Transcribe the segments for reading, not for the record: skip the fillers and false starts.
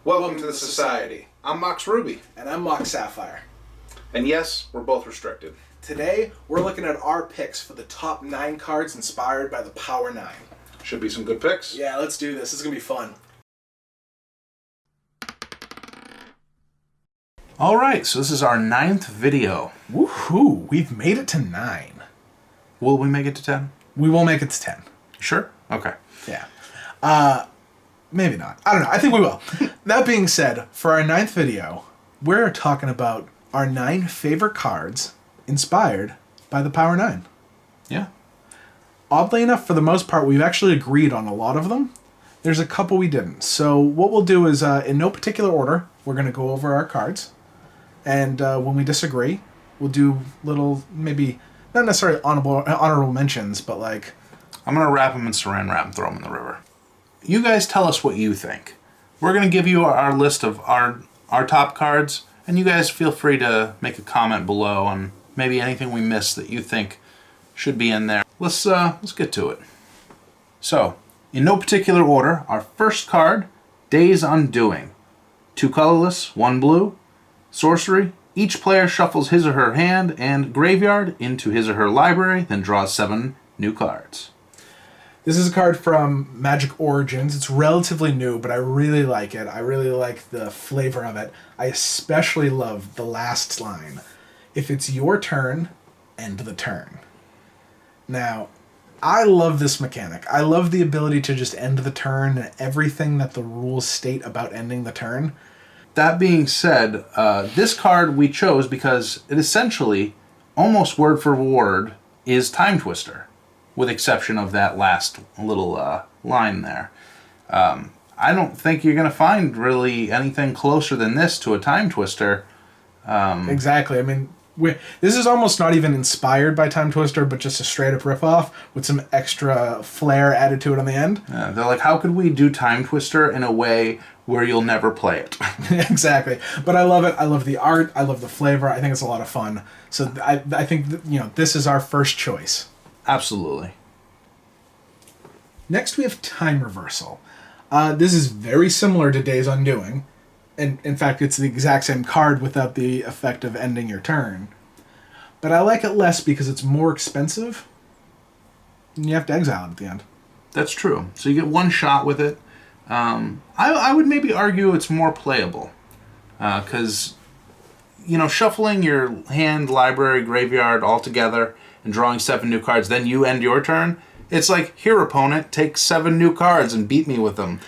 Welcome to the Society. I'm Mox Ruby. And I'm Mox Sapphire. And yes, we're both restricted. Today, we're looking at our picks for the top 9 cards inspired by the Power 9. Should be some good picks. Yeah, let's do this. This is going to be fun. Alright, so this is our 9th video. Woohoo! We've made it to 9. Will we make it to 10? We will make it to 10. Sure? Okay. Yeah. Maybe not. I don't know. I think we will. That being said, for our 9th video, we're talking about our 9 favorite cards inspired by the Power 9. Yeah. Oddly enough, for the most part, we've actually agreed on a lot of them. There's a couple we didn't. So what we'll do is, in no particular order, we're going to go over our cards. And when we disagree, we'll do little, maybe, not necessarily honorable mentions, but like... I'm going to wrap them in saran wrap and throw them in the river. You guys tell us what you think. We're going to give you our list of our top cards, and you guys feel free to make a comment below on maybe anything we missed that you think should be in there. Let's get to it. So, in no particular order, our first card, Day's Undoing. 2 colorless, 1 blue. Sorcery. Each player shuffles his or her hand and graveyard into his or her library, then draws 7 new cards. This is a card from Magic Origins. It's relatively new, but I really like it. I really like the flavor of it. I especially love the last line. If it's your turn, end the turn. Now, I love this mechanic. I love the ability to just end the turn and everything that the rules state about ending the turn. That being said, this card we chose because it essentially, almost word for word, is Time Twister, with exception of that last little line there. I don't think you're going to find really anything closer than this to a Time Twister. Exactly. I mean, this is almost not even inspired by Time Twister, but just a straight-up ripoff with some extra flair added to it on the end. Yeah, they're like, how could we do Time Twister in a way where you'll never play it? Exactly. But I love it. I love the art. I love the flavor. I think it's a lot of fun. So I think, this is our first choice. Absolutely. Next, we have Time Reversal. This is very similar to Day's Undoing. And in fact, it's the exact same card without the effect of ending your turn. But I like it less because it's more expensive. And you have to exile it at the end. That's true. So you get one shot with it. I would maybe argue it's more playable. Because, shuffling your hand, library, graveyard all together and drawing 7 new cards, then you end your turn. It's like, here, opponent, take 7 new cards and beat me with them.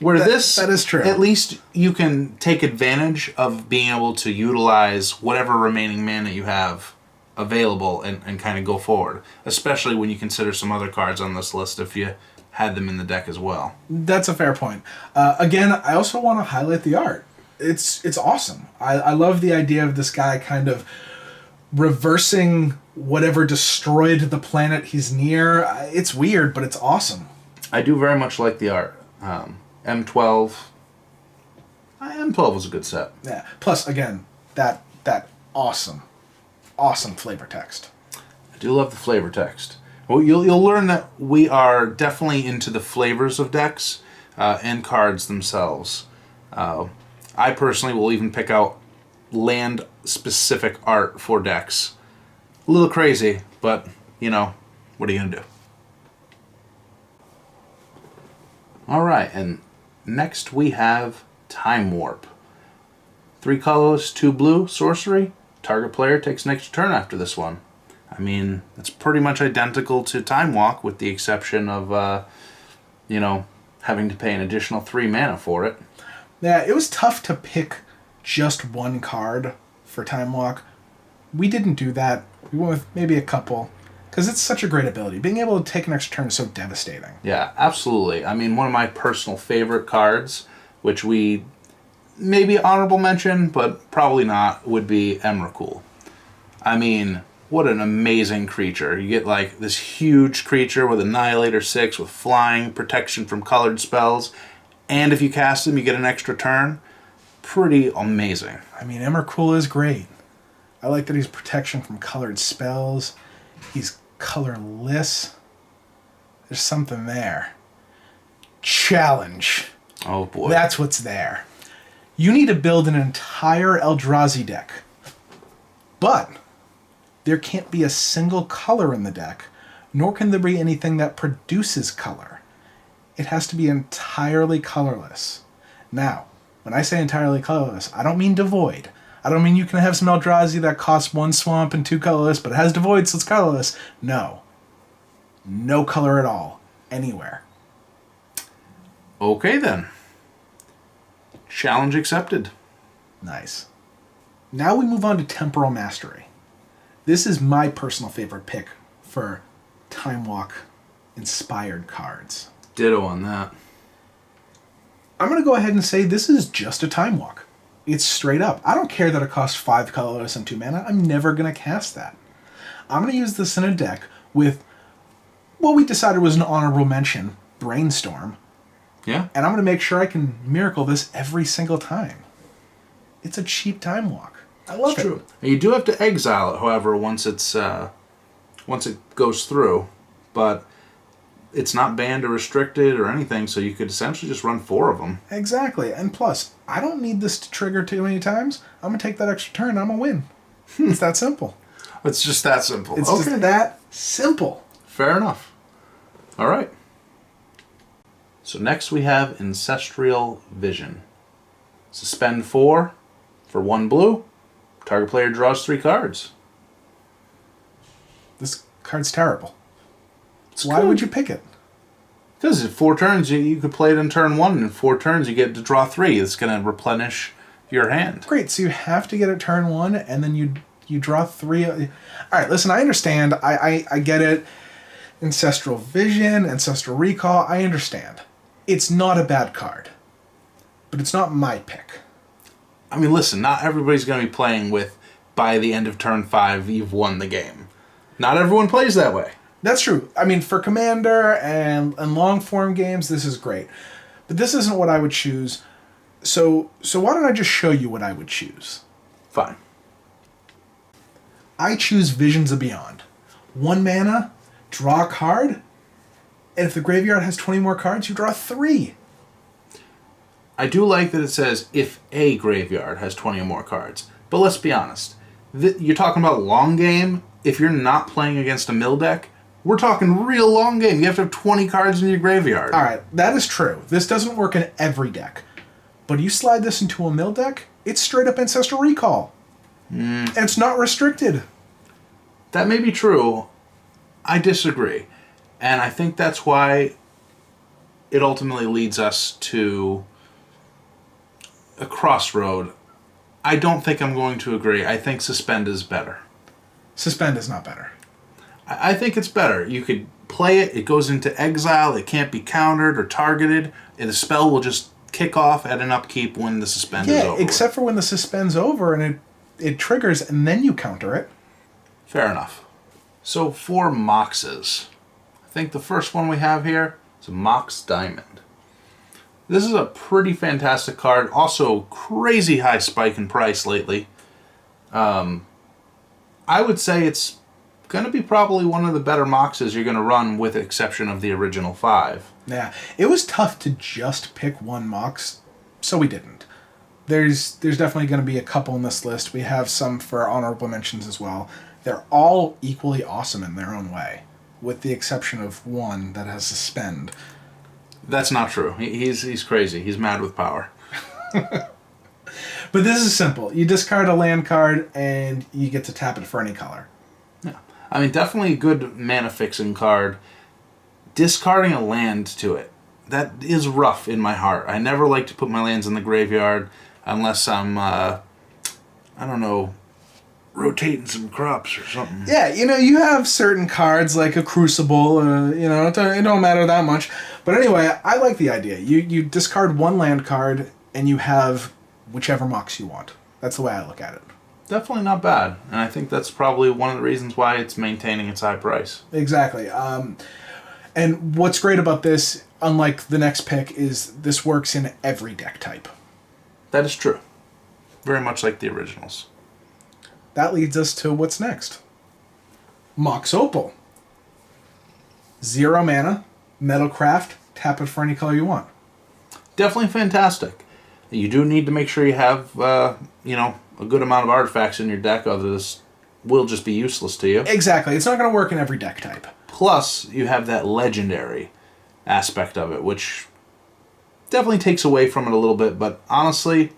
Where that is true. At least you can take advantage of being able to utilize whatever remaining mana you have available and kind of go forward. Especially when you consider some other cards on this list if you had them in the deck as well. That's a fair point. Again, I also want to highlight the art. It's awesome. I love the idea of this guy kind of reversing whatever destroyed the planet he's near. It's weird, but it's awesome. I do very much like the art. M12. M12 was a good set. Yeah. Plus, again, that awesome flavor text. I do love the flavor text. Well, you'll learn that we are definitely into the flavors of decks and cards themselves. I personally will even pick out land-specific art for decks. A little crazy, but, what are you going to do? Alright, and next we have Time Warp. 3 colorless, 2 blue, sorcery. Target player takes an extra turn after this one. I mean, it's pretty much identical to Time Walk with the exception of, having to pay an additional 3 mana for it. Yeah, it was tough to pick just one card for Time Walk. We didn't do that. We went with maybe a couple. Because it's such a great ability. Being able to take an extra turn is so devastating. Yeah, absolutely. I mean, one of my personal favorite cards, which we maybe honorable mention, but probably not, would be Emrakul. I mean, what an amazing creature. You get like this huge creature with Annihilator 6 with flying, protection from colored spells, and if you cast him, you get an extra turn. Pretty amazing. I mean, Emrakul is great. I like that he's protection from colored spells. He's colorless. There's something there. Challenge. Oh boy. That's what's there. You need to build an entire Eldrazi deck. But there can't be a single color in the deck, nor can there be anything that produces color. It has to be entirely colorless. Now, when I say entirely colorless, I don't mean devoid. I don't mean you can have some Eldrazi that costs 1 swamp and 2 colorless, but it has devoid, so it's colorless. No. No color at all. Anywhere. Okay then. Challenge accepted. Nice. Now we move on to Temporal Mastery. This is my personal favorite pick for Time Walk inspired cards. Ditto on that. I'm going to go ahead and say this is just a Time Walk. It's straight up. I don't care that it costs 5 colorless and 2 mana. I'm never going to cast that. I'm going to use this in a deck with what we decided was an honorable mention, Brainstorm. Yeah. And I'm going to make sure I can miracle this every single time. It's a cheap Time Walk. I love it. True. And you do have to exile it, however, once it goes through. But it's not banned or restricted or anything, so you could essentially just run 4 of them. Exactly. And plus, I don't need this to trigger too many times. I'm going to take that extra turn. I'm going to win. It's that simple. It's just that simple. It's just that simple. Fair enough. All right. So next we have Ancestral Vision. Suspend 4 for 1 blue. Target player draws 3 cards. This card's terrible. It's Why good. would you pick it? Because in 4 turns, you could play it in turn 1, and in 4 turns you get to draw 3. It's going to replenish your hand. Great. So you have to get it turn 1, and then you draw 3. All right, listen, I understand. I get it. Ancestral Vision, Ancestral Recall, I understand. It's not a bad card. But it's not my pick. I mean, listen, not everybody's going to be playing with, by the end of turn 5, you've won the game. Not everyone plays that way. That's true. I mean, for Commander and long form games, this is great. But this isn't what I would choose. So why don't I just show you what I would choose? Fine. I choose Visions of Beyond. 1 mana, draw a card, and if the graveyard has 20 more cards, you draw 3. I do like that it says if a graveyard has 20 or more cards. But let's be honest. You're talking about long game. If you're not playing against a mill deck, we're talking real long game. You have to have 20 cards in your graveyard. All right, that is true. This doesn't work in every deck. But you slide this into a mill deck, it's straight up Ancestral Recall. And it's not restricted. That may be true. I disagree. And I think that's why it ultimately leads us to a crossroad. I don't think I'm going to agree. I think Suspend is better. Suspend is not better. I think it's better. You could play it, it goes into exile, it can't be countered or targeted, and the spell will just kick off at an upkeep when the suspend is over. Yeah, except for when the suspend's over and it triggers and then you counter it. Fair enough. So for Moxes, I think the first one we have here is a Mox Diamond. This is a pretty fantastic card. Also, crazy high spike in price lately. I would say it's going to be probably one of the better Moxes you're going to run, with the exception of the original 5. Yeah, it was tough to just pick one Mox, so we didn't. There's definitely going to be a couple in this list. We have some for honorable mentions as well. They're all equally awesome in their own way, with the exception of one that has Suspend. That's not true. He's crazy. He's mad with power. But this is simple. You discard a land card, and you get to tap it for any color. Yeah. I mean, definitely a good mana fixing card. Discarding a land to it, that is rough in my heart. I never like to put my lands in the graveyard unless I'm, rotating some crops or something. Yeah, you have certain cards like a Crucible, it don't matter that much. But anyway, I like the idea. You discard one land card, and you have whichever Mox you want. That's the way I look at it. Definitely not bad, and I think that's probably one of the reasons why it's maintaining its high price. Exactly. And what's great about this, unlike the next pick, is this works in every deck type. That is true. Very much like the originals. That leads us to what's next. Mox Opal. 0 mana, Metalcraft, tap it for any color you want. Definitely fantastic. You do need to make sure you have, a good amount of artifacts in your deck, otherwise will just be useless to you. Exactly. It's not going to work in every deck type. Plus, you have that legendary aspect of it, which definitely takes away from it a little bit, but honestly,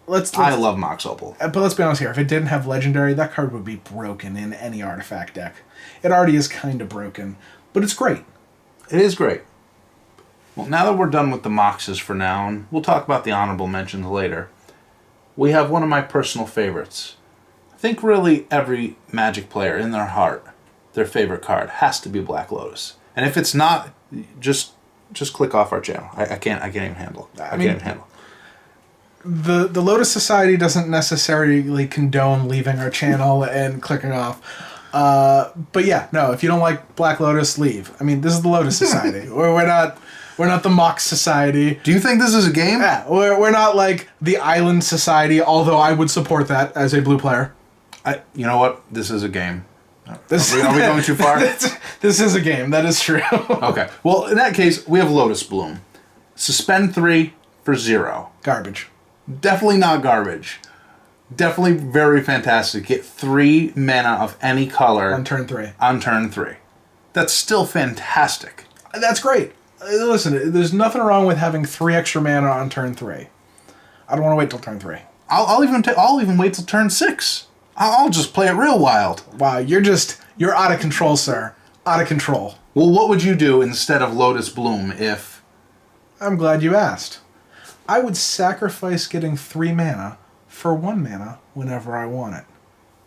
I love Mox Opal. But let's be honest here. If it didn't have legendary, that card would be broken in any artifact deck. It already is kind of broken, but it's great. It is great. Well, now that we're done with the Moxes for now, and we'll talk about the honorable mentions later, we have one of my personal favorites. I think really every Magic player in their heart, their favorite card has to be Black Lotus. And if it's not, just click off our channel. I can't even handle. I can't even handle. The Lotus Society doesn't necessarily condone leaving our channel and clicking off. But yeah, no, if you don't like Black Lotus, leave. I mean, this is the Lotus Society. We're not the Mox Society. Do you think this is a game? Yeah, we're not like the Island Society, although I would support that as a blue player. You know what? This is a game. Are This, we going too far? this is a game. That is true. Okay. Well, in that case, we have Lotus Bloom. Suspend 3 for 0. Garbage. Definitely not garbage. Definitely very fantastic. Get 3 mana of any color On turn 3. on turn 3. That's still fantastic. That's great. Listen, there's nothing wrong with having 3 extra mana on turn 3. I don't want to wait till turn 3. I'll even wait till turn 6. I'll just play it real wild. Wow, you're out of control, sir. Out of control. Well, what would you do instead of Lotus Bloom if... I'm glad you asked. I would sacrifice getting 3 mana for 1 mana whenever I want it.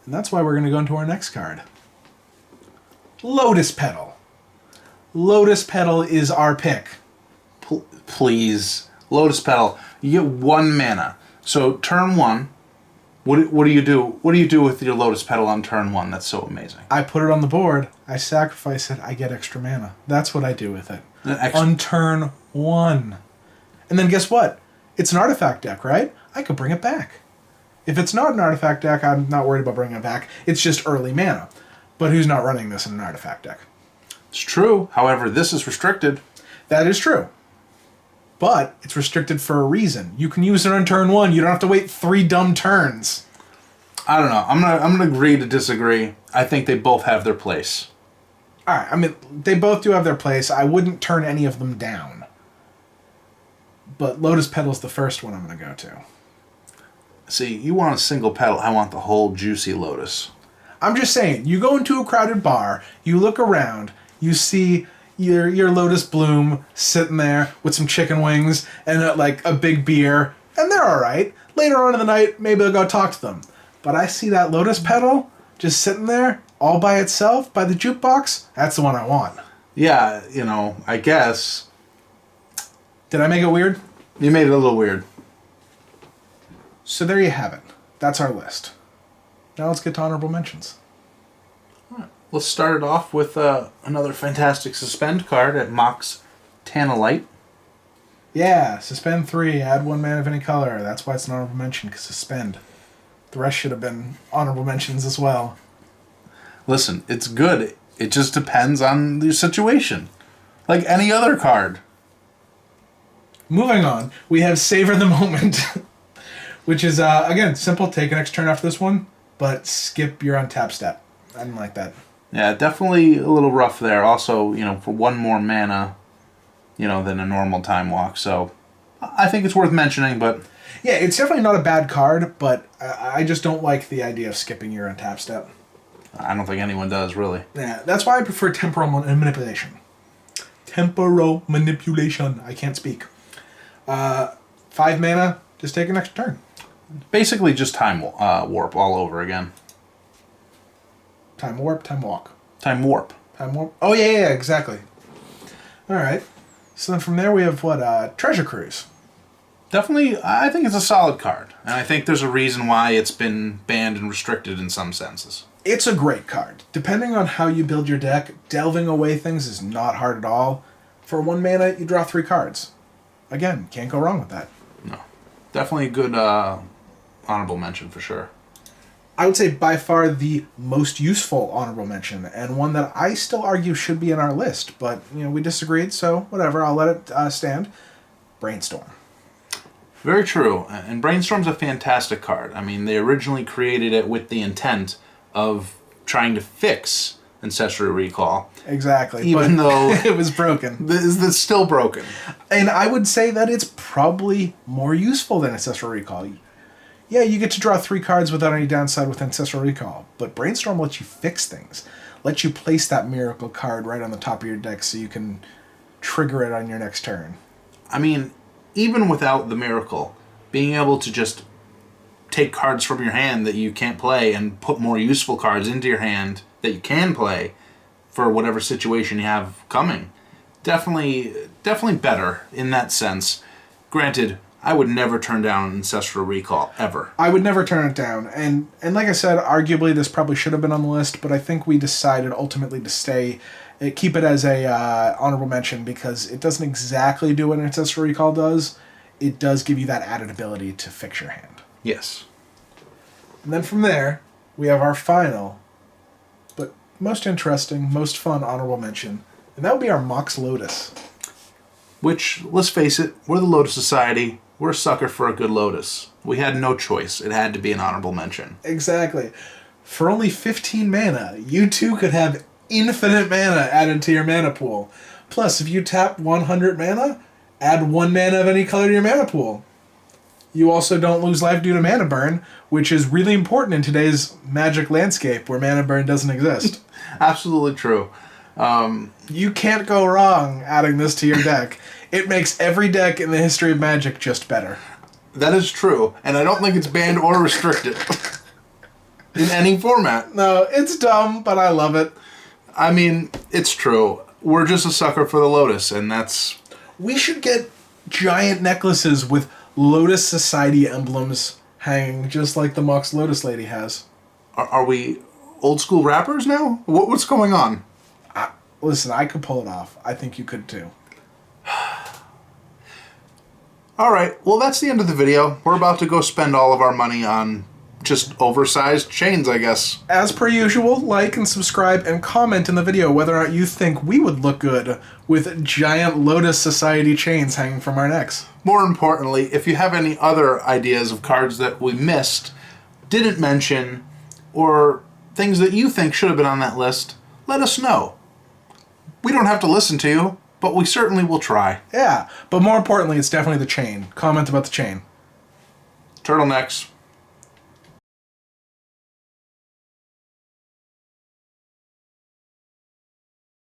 And that's why we're going to go into our next card. Lotus Petal. Lotus Petal is our pick. Please. Lotus Petal. You get 1 mana. So turn 1, what do you do? What do you do with your Lotus Petal on turn 1? That's so amazing. I put it on the board, I sacrifice it, I get extra mana. That's what I do with it. Extra- On turn 1. And then guess what? It's an artifact deck, right? I could bring it back. If it's not an artifact deck, I'm not worried about bringing it back. It's just early mana. But who's not running this in an artifact deck? It's true. However, this is restricted. That is true. But it's restricted for a reason. You can use it on turn 1. You don't have to wait 3 dumb turns. I don't know. I'm gonna agree to disagree. I think they both have their place. Alright, I mean, they both do have their place. I wouldn't turn any of them down. But Lotus Petal's the first one I'm going to go to. See, you want a single petal. I want the whole juicy lotus. I'm just saying, you go into a crowded bar, you look around, you see your Lotus Bloom sitting there with some chicken wings and a big beer, and they're alright. Later on in the night, maybe I'll go talk to them. But I see that Lotus Petal just sitting there all by itself by the jukebox. That's the one I want. Yeah, I guess. Did I make it weird? You made it a little weird. So there you have it. That's our list. Now let's get to honorable mentions. Let's start it off with another fantastic suspend card at Mox Tanalite. Yeah, suspend 3, add 1 mana of any color. That's why it's an honorable mention, because suspend. The rest should have been honorable mentions as well. Listen, it's good. It just depends on your situation. Like any other card. Moving on, we have Savor the Moment, which is, again, simple. Take an extra turn after this one, but skip your untap step. I didn't like that. Yeah, definitely a little rough there. Also, for 1 more mana, than a normal time walk. So I think it's worth mentioning, but... Yeah, it's definitely not a bad card, but I just don't like the idea of skipping your untap step. I don't think anyone does, really. Yeah, that's why I prefer Temporal Manipulation. Temporal Manipulation. I can't speak. 5 mana, just take an extra turn. Basically just time warp all over again. Time warp, time walk. Time warp. Time warp. Oh, yeah, exactly. All right. So then from there we have Treasure Cruise. Definitely, I think it's a solid card. And I think there's a reason why it's been banned and restricted in some senses. It's a great card. Depending on how you build your deck, delving away things is not hard at all. For 1 mana, you draw 3 cards. Again, can't go wrong with that. No. Definitely a good honorable mention for sure. I would say by far the most useful honorable mention, and one that I still argue should be in our list, but we disagreed, so whatever, I'll let it stand. Brainstorm. Very true. And Brainstorm's a fantastic card. I mean, they originally created it with the intent of trying to fix Ancestral Recall. Exactly. Even though it was broken. It's still broken. And I would say that it's probably more useful than Ancestral Recall. Yeah, you get to draw 3 cards without any downside with Ancestral Recall, but Brainstorm lets you fix things. Lets you place that miracle card right on the top of your deck so you can trigger it on your next turn. I mean, even without the miracle, being able to just take cards from your hand that you can't play and put more useful cards into your hand that you can play for whatever situation you have coming. Definitely better in that sense. Granted, I would never turn down Ancestral Recall, ever. I would never turn it down. And like I said, arguably this probably should have been on the list, but I think we decided ultimately to keep it as a honorable mention because it doesn't exactly do what Ancestral Recall does. It does give you that added ability to fix your hand. Yes. And then from there, we have our final, but most interesting, most fun honorable mention, and that would be our Mox Lotus. Which, let's face it, we're the Lotus Society. We're a sucker for a good Lotus. We had no choice. It had to be an honorable mention. Exactly. For only 15 mana, you too could have infinite mana added to your mana pool. Plus, if you tap 100 mana, add 1 mana of any color to your mana pool. You also don't lose life due to mana burn, which is really important in today's Magic landscape where mana burn doesn't exist. Absolutely true. You can't go wrong adding this to your deck. It makes every deck in the history of Magic just better. That is true, and I don't think it's banned or restricted in any format. No, it's dumb, but I love it. I mean, it's true. We're just a sucker for the Lotus, and that's... We should get giant necklaces with Lotus Society emblems hanging, just like the Mox Lotus lady has. Are we old school rappers now? What's going on? Listen, I could pull it off. I think you could too. Alright, well that's the end of the video. We're about to go spend all of our money on just oversized chains, I guess. As per usual, like and subscribe and comment in the video whether or not you think we would look good with giant Lotus Society chains hanging from our necks. More importantly, if you have any other ideas of cards that we missed, didn't mention, or things that you think should have been on that list, let us know. We don't have to listen to you, but we certainly will try. Yeah, but more importantly, it's definitely the chain. Comment about the chain. Turtlenecks.